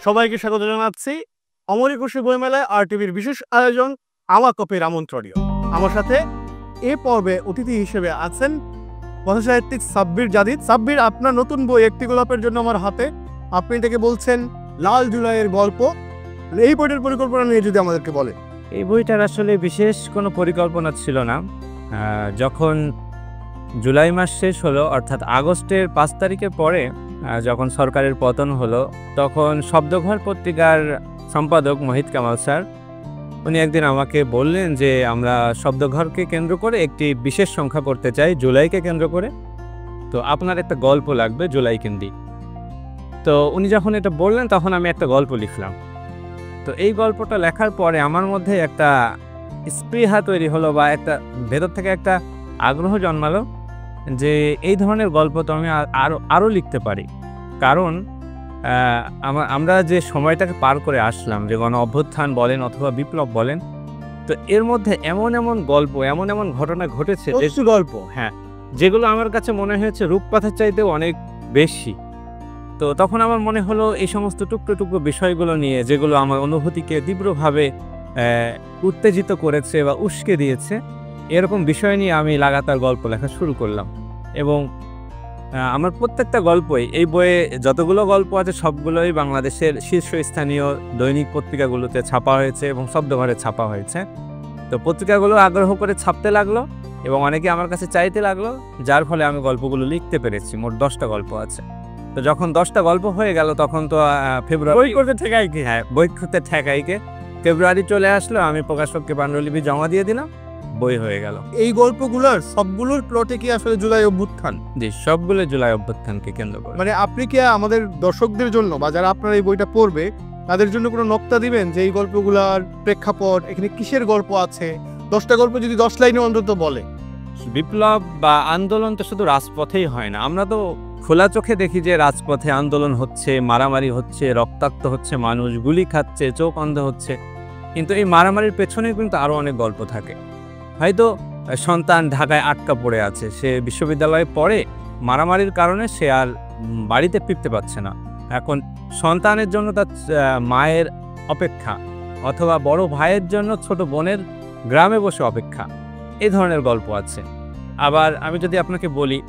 সবাইকে স্বাগত জানাচ্ছি অমর একুশে বইমেলায় RTVর বিশেষ আয়োজন আমার কপের আমন্ত্রণীয়। আমার সাথে এ পর্বে অতিথি হিসেবে আছেন কথাসাহিত্যিক সাব্বির জাদিদ। সাব্বির, আপনার নতুন বই একটি গোলাপের জন্য আমার হাতে, আপনি এটাকে বলছেন লাল জুলাইয়ের গল্প। এই বইটার পরিকল্পনা নিয়ে যদি আমাদেরকে বলেন। এই বইটার আসলে বিশেষ কোনো পরিকল্পনা ছিল না। যখন জুলাই মাস শেষ হলো, অর্থাৎ আগস্টের 5 তারিখের পরে যখন সরকারের পতন হলো, তখন শব্দঘর পত্রিকার সম্পাদক মোহিত কামাল স্যার উনি একদিন আমাকে বললেন যে আমরা শব্দঘরকে কেন্দ্র করে একটি বিশেষ সংখ্যা করতে চাই, জুলাইকে কেন্দ্র করে। তো আপনার একটা গল্প লাগবে জুলাই কেন্দ্রিক। তো উনি যখন এটা বললেন তখন আমি একটা গল্প লিখলাম। তো এই গল্পটা লেখার পরে আমার মধ্যে একটা স্পৃহা তৈরি হলো, বা একটা ভেতর থেকে একটা আগ্রহ জন্মালো যে এই ধরনের গল্প তো আমি আরও লিখতে পারি। কারণ আমরা যে সময়টাকে পার করে আসলাম, যে গণ অভ্যুত্থান বলেন অথবা বিপ্লব বলেন, তো এর মধ্যে এমন এমন গল্প, এমন এমন ঘটনা ঘটেছে, গল্প যেগুলো আমার কাছে মনে হয়েছে রূপকথার চাইতেও অনেক বেশি। তো তখন আমার মনে হলো এই সমস্ত টুকরো টুকরো বিষয়গুলো নিয়ে, যেগুলো আমার অনুভূতিকে তীব্রভাবে উত্তেজিত করেছে বা উস্কে দিয়েছে, এরকম বিষয় নিয়ে আমি লাগাতার গল্প লেখা শুরু করলাম। এবং আমার প্রত্যেকটা গল্পই, এই বইয়ে যতগুলো গল্প আছে সবগুলোই বাংলাদেশের শীর্ষস্থানীয় দৈনিক পত্রিকাগুলোতে ছাপা হয়েছে এবং শব্দঘরে ছাপা হয়েছে। তো পত্রিকাগুলো আগ্রহ করে ছাপতে লাগলো এবং অনেকে আমার কাছে চাইতে লাগলো, যার ফলে আমি গল্পগুলো লিখতে পেরেছি। মোট 10টা গল্প আছে। তো যখন 10টা গল্প হয়ে গেল তখন তো বই করতে ঠেকাইকে ফেব্রুয়ারি চলে আসলো, আমি প্রকাশককে পাণ্ডুলিপি জমা দিয়ে দিলাম, বই হয়ে গেল। এই গল্পগুলোর সবগুলোর প্লটে কি আসলে জুলাই অভ্যুত্থান? জি, সবগুলো জুলাই অভ্যুত্থানকে কেন্দ্র করে। মানে আপনি কি আমাদের দর্শকদের জন্য বা যারা আপনার এই বইটা পড়বে তাদের জন্য কোনো নকতা দিবেন যে এই গল্পগুলোর প্রেক্ষাপট, এখানে কিসের গল্প আছে? 10টা গল্প যদি 10 লাইনে অন্তত বলে। বিপ্লব বা আন্দোলন তো শুধু রাজপথেই হয় না, আমরা তো খোলা চোখে দেখি যে রাজপথে আন্দোলন হচ্ছে, মারামারি হচ্ছে, রক্তাক্ত হচ্ছে, মানুষ গুলি খাচ্ছে, চোখ অন্ধ হচ্ছে। কিন্তু এই মারামারির পেছনে কিন্তু আরও অনেক গল্প থাকে। হয়তো সন্তান ঢাকায় আটকা পড়ে আছে, সে বিশ্ববিদ্যালয়ে পড়ে, মারামারির কারণে সে আর বাড়িতে ফিরতে পারছে না। এখন সন্তানের জন্য তার মায়ের অপেক্ষা, অথবা বড় ভাইয়ের জন্য ছোট বোনের গ্রামে বসে অপেক্ষা, এই ধরনের গল্প আছে। আবার আমি যদি আপনাকে বলি,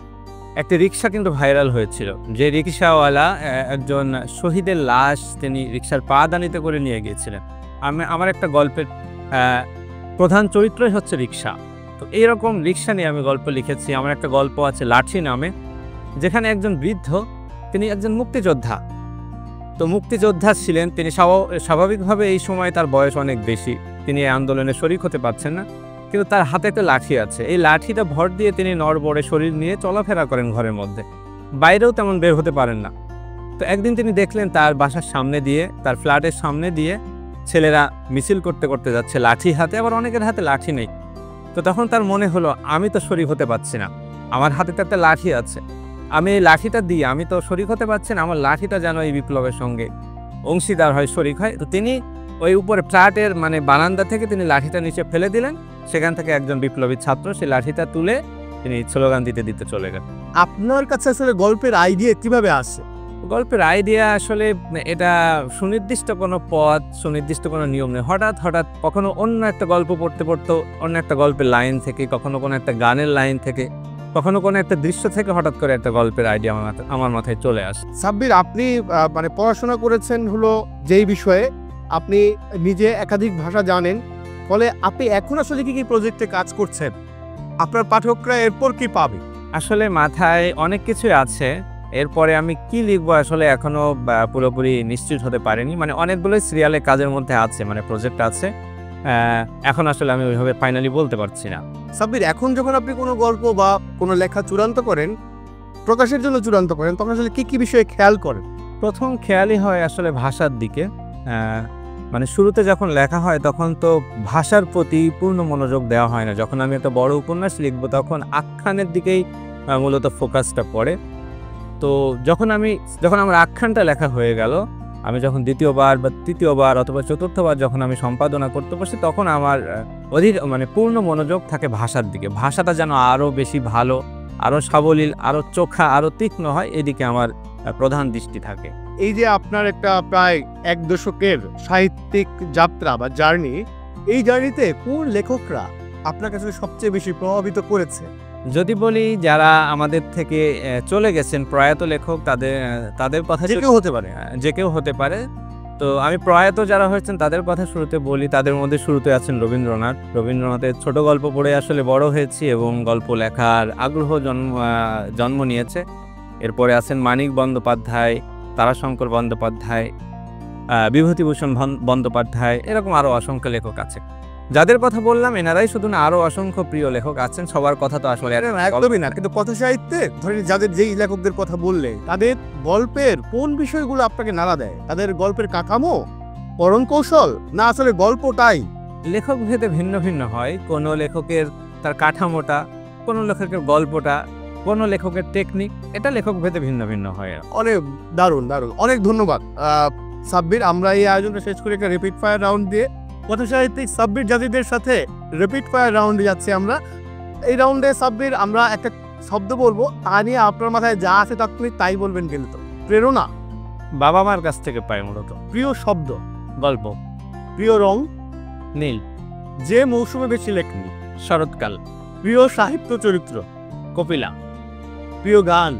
একটি রিক্সা কিন্তু ভাইরাল হয়েছিল, যে রিক্সাওয়ালা একজন শহীদের লাশ তিনি রিক্সার পাদানিতে করে নিয়ে গিয়েছিলেন। আমার একটা গল্পের প্রধান চরিত্রই হচ্ছে রিক্সা। তো এইরকম রিক্সা নিয়ে আমি গল্প লিখেছি। আমার একটা গল্প আছে লাঠি নামে, যেখানে একজন বৃদ্ধ, তিনি একজন মুক্তিযোদ্ধা। তো মুক্তিযোদ্ধা ছিলেন তিনি, স্বাভাবিকভাবে এই সময় তার বয়স অনেক বেশি, তিনি এই আন্দোলনে শরিক হতে পারছেন না, কিন্তু তার হাতে একটা লাঠি আছে। এই লাঠিটা ভর দিয়ে তিনি নড়বড়ে শরীর নিয়ে চলাফেরা করেন ঘরের মধ্যে, বাইরেও তেমন বের হতে পারেন না। তো একদিন তিনি দেখলেন তার বাসার সামনে দিয়ে, তার ফ্ল্যাটের সামনে দিয়ে ছেলেরা মিছিল করতে করতে যাচ্ছে লাঠি হাতে, আবার অনেকের হাতে লাঠি নেই। তো তখন তার মনে হলো, আমি তো শরিক হতে পারছি না, আমার হাতে তো একটা লাঠি আছে, আমি এই লাঠিটা দিয়ে, আমি তো শরিক হতে পারছি না, আমার লাঠিটা যেন এই বিপ্লবের সঙ্গে অংশীদার হয়, শরিক হয়। তো তিনি ওই উপরে ফ্ল্যাটের বারান্দা থেকে তিনি লাঠিটা নিচে ফেলে দিলেন। সেখান থেকে একজন বিপ্লবী ছাত্র সেই লাঠিটা তুলে তিনি স্লোগান দিতে দিতে চলে গেলেন। আপনার কাছে আসলে গল্পের আইডিয়া কিভাবে আসে? গল্পের আইডিয়া আসলে এটা সুনির্দিষ্ট কোনো পথ, সুনির্দিষ্ট কোনো নিয়ম নেই। হঠাৎ হঠাৎ কখনো অন্য একটা গল্প পড়তে পড়তে অন্য একটা গল্পের লাইন থেকে, কখনো কোনো একটা গানের লাইন থেকে, কখনো কোনো একটা দৃশ্য থেকে হঠাৎ করে একটা গল্পের আইডিয়া আমার মাথায় চলে আসে। সাব্বির, আপনি পড়াশোনা করেছেন হলো যেই বিষয়ে, আপনি নিজে একাধিক ভাষা জানেন, ফলে আপনি এখন আসলে কি প্রজেক্টে কাজ করছেন? আপনার পাঠকরা এরপর কি পাবে? আসলে মাথায় অনেক কিছুই আছে, এরপরে আমি কি লিখবো আসলে এখনো পুরোপুরি নিশ্চিত হতে পারিনি। অনেকগুলোই সিরিয়ালে কাজের মধ্যে আছে, প্রজেক্ট আছে, এখন আসলে আমি ওইভাবে ফাইনালি বলতে পারছি না। সাব্বির, এখন যখন আপনি কোনো গল্প বা কোনো লেখা চূড়ান্ত করেন, প্রকাশের জন্য চূড়ান্ত করেন, তখন আসলে কি বিষয়ে খেয়াল করেন? প্রথম খেয়ালই হয় আসলে ভাষার দিকে। শুরুতে যখন লেখা হয় তখন তো ভাষার প্রতি পূর্ণ মনোযোগ দেওয়া হয় না। যখন আমি একটা বড় উপন্যাস লিখবো তখন আখ্যানের দিকেই মূলত ফোকাসটা পড়ে। তো যখন আমার আখ্যানটা লেখা হয়ে গেল, আমি যখন দ্বিতীয়বার বা তৃতীয়বার অথবা চতুর্থবার যখন আমি সম্পাদনা করতে বসি, তখন আমার অধিক পূর্ণ মনোযোগ থাকে ভাষার দিকে। ভাষাটা যেন আরও বেশি ভালো, আরও সাবলীল, আরও চোখা, আরও তীক্ষ্ণ হয়, এদিকে আমার প্রধান দৃষ্টি থাকে। এই যে আপনার একটা প্রায় এক দশকের সাহিত্যিক যাত্রা বা জার্নি, এই জার্নিতে কোন লেখকরা আপনার কাছে সবচেয়ে বেশি প্রভাবিত করেছে? যদি বলি যারা আমাদের থেকে চলে গেছেন প্রয়াত লেখক, তাদের কথা যে কেউ হতে পারে। যে কেউ হতে পারে। তো আমি প্রয়াত যারা হয়েছেন তাদের কথা শুরুতে বলি। তাদের মধ্যে শুরুতে আছেন রবীন্দ্রনাথের ছোট গল্প পড়ে আসলে বড় হয়েছি এবং গল্প লেখার আগ্রহ জন্ম নিয়েছে। এরপরে আছেন মানিক বন্দ্যোপাধ্যায়, তারাশঙ্কর বন্দ্যোপাধ্যায়, বিভূতিভূষণ বন্দ্যোপাধ্যায়, এরকম আরও অসংখ্য লেখক আছে। যাদের কথা বললাম এনারাই শুধু না, আরও অসংখ্য প্রিয় লেখক আছেন। সবার কথা তো আসলে একদমই না, কিন্তু কথা সাহিত্যে ধরেন যাদের যেই লেখকদের কথা বললে, তাদের গল্পের কোন বিষয়গুলো আপনাকে নাড়া দেয়? তাদের গল্পের কাঠামো, পরণ কৌশল, না আসলে গল্পটাই? লেখক ভেদে ভিন্ন ভিন্ন হয়। কোনো লেখকের তার কাঠামোটা, কোনো লেখকের গল্পটা, কোনো লেখকের টেকনিক, এটা লেখক ভেদে ভিন্ন ভিন্ন হয়। অনেক দারুণ দারুণ, অনেক ধন্যবাদ সাব্বির। আমরা এই আয়োজনটা শেষ করে একটা রিপিট ফায়ার রাউন্ড দিয়ে কথা সাহিত্যিক সাব্বির জাদিদের সাথে রিপিট ফায়ার রাউন্ডে যাচ্ছি আমরা। এই রাউন্ডে সাব্বির আমরা একটা শব্দ বলবো, তা নিয়ে আপনার মাথায় যা আছে তাৎক্ষণিক তাই বলবেন। কিন্তু প্রেরণা বাবা মার কাছ থেকে পাই মূলত। প্রিয় শব্দ গল্প, প্রিয় রং নীল, যে মৌসুমে বেশি লেখনি শরৎকাল, প্রিয় সাহিত্য চরিত্র কপিলা, প্রিয় গান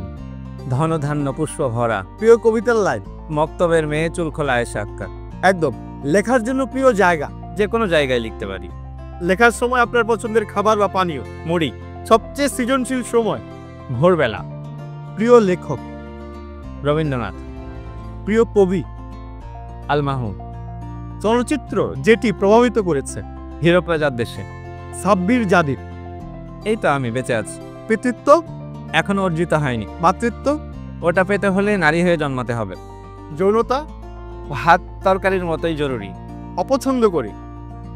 ধনধান্য পুষ্প ভরা, প্রিয় কবিতার লাইন মক্তবের মেয়ে চুলখোলা আয়েশা আক্তার। একদম। লেখার জন্য প্রিয় জায়গা, যে কোনো জায়গায় লিখতে পারি। লেখার সময় আপনার পছন্দের খাবার বা পানীয়, মুড়ি, সবচেয়ে সৃজনশীল সময়, ভোরবেলা, প্রিয় লেখক, রবীন্দ্রনাথ, প্রিয় কবি, আল মাহমুদ, চলচ্চিত্র যেটি প্রভাবিত করেছে, হীরপ্রজার দেশে। সাব্বির জাদিদ। এই তো আমি বেঁচে আছি। পিতৃত্ব, এখনো অর্জিত হয়নি। মাতৃত্ব, ওটা পেতে হলে নারী হয়ে জন্মাতে হবে। যৌনতা, ভাত তরকারির মতোই জরুরি। অপছন্দ করি,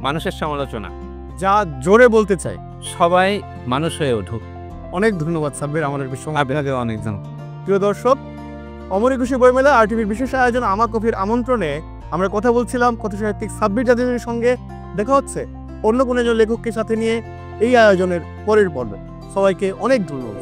মানুষের সমালোচনা, যা জোরে বলতে চাই, সবাই মানুষ হয়ে উঠুক। অনেক ধন্যবাদ সাব্বির আমাদের সঙ্গে। আপনাকে অনেকজন। প্রিয় দর্শক, অমর একুশে বইমেলা আরটিভির বিশেষ আয়োজন আমার কফির আমন্ত্রণে আমরা কথা বলছিলাম কথা সাহিত্যিক সাব্বির জাদিদের সঙ্গে। দেখা হচ্ছে অন্য কোনো একজন লেখককে সাথে নিয়ে এই আয়োজনের পরের পর্বে। সবাইকে অনেক ধন্যবাদ।